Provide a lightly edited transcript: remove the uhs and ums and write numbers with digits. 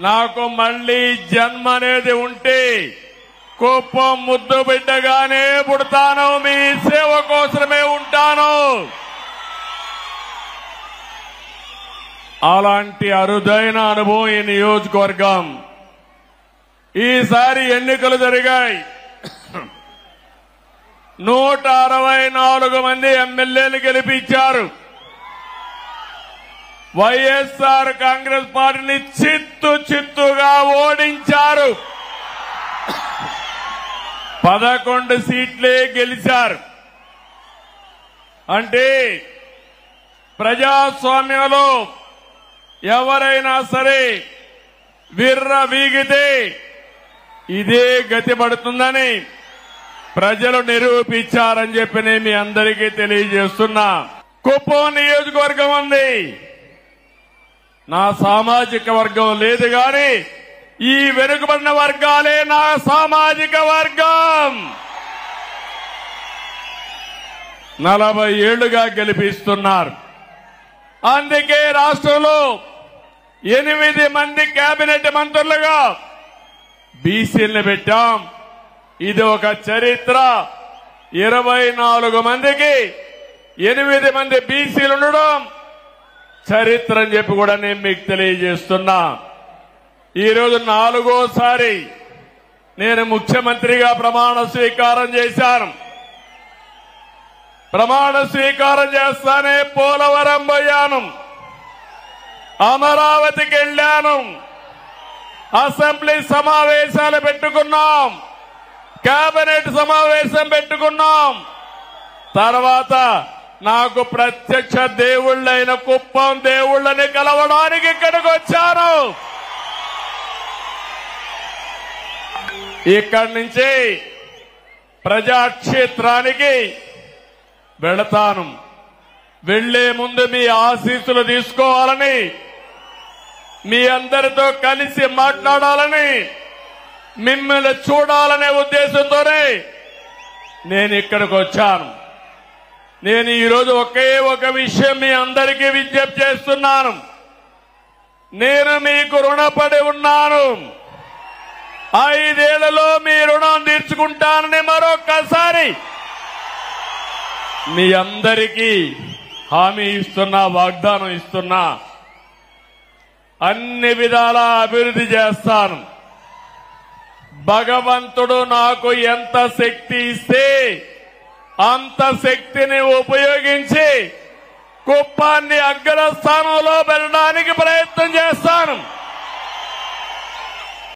నాకు మళ్లీ జన్మ అనేది ఉంటే కుప్పం ముద్దు బిడ్డగానే పుడతాను, మీ సేవ కోసమే ఉంటాను. అలాంటి అరుదైన అనుభవం ఈ నియోజకవర్గం. ఈసారి ఎన్నికలు జరిగాయి. 164 మంది ఎమ్మెల్యేలు గెలిపించారు. వైఎస్ఆర్ కాంగ్రెస్ పార్టీని చిత్తుగా ఓడించారు. 11 సీట్లే గెలిచారు. అంటే ప్రజాస్వామ్యంలో ఎవరైనా సరే విర్రవీగితే ఇదే గతి పడుతుందని ప్రజలు నిరూపించారని చెప్పి నేను మీ అందరికీ తెలియజేస్తున్నా. కుప్పం నియోజకవర్గం ఉంది, నా సామాజిక వర్గం లేదు గాని ఈ వెనుకబడిన వర్గాలే నా సామాజిక వర్గం. 40 ఏళ్లుగా గెలిపిస్తున్నారు. అందుకే రాష్ట్రంలో 8 మంది కేబినెట్ మంత్రులుగా బీసీలను పెట్టాం. ఇది ఒక చరిత్ర. 24 మందికి 8 మంది బీసీలు ఉండడం చరిత్ర అని చెప్పి కూడా నేను మీకు తెలియజేస్తున్నా. ఈరోజు 4వసారి నేను ముఖ్యమంత్రిగా ప్రమాణ స్వీకారం చేశాను. ప్రమాణ స్వీకారం చేస్తానే పోలవరం పోయాను, అమరావతికి వెళ్లాను, అసెంబ్లీ సమావేశాలు పెట్టుకున్నాం, కేబినెట్ సమావేశం పెట్టుకున్నాం. తర్వాత నాకు ప్రత్యక్ష దేవుళ్లైన కుప్పం దేవుళ్లని కలవడానికి ఇక్కడికి వచ్చాను. ఇక్కడి నుంచి ప్రజాక్షేత్రానికి వెళతాను. వెళ్లే ముందు మీ ఆశీస్సులు తీసుకోవాలని, మీ అందరితో కలిసి మాట్లాడాలని, మిమ్మల్ని చూడాలనే ఉద్దేశంతోనే నేను ఇక్కడికి వచ్చాను. నేను ఈరోజు ఒకే ఒక విషయం మీ అందరికీ విజ్ఞప్తి చేస్తున్నాను. నేను మీకు రుణపడి ఉన్నాను. 5 ఏళ్లలో మీ రుణం తీర్చుకుంటానని మరొక్కసారి మీ అందరికీ హామీ ఇస్తున్నా, వాగ్దానం ఇస్తున్నా. అన్ని విధాలా అభివృద్ధి చేస్తాను. భగవంతుడు నాకు ఎంత శక్తి ఇస్తే అంత శక్తిని ఉపయోగించి కుప్పాన్ని అగ్రస్థానంలో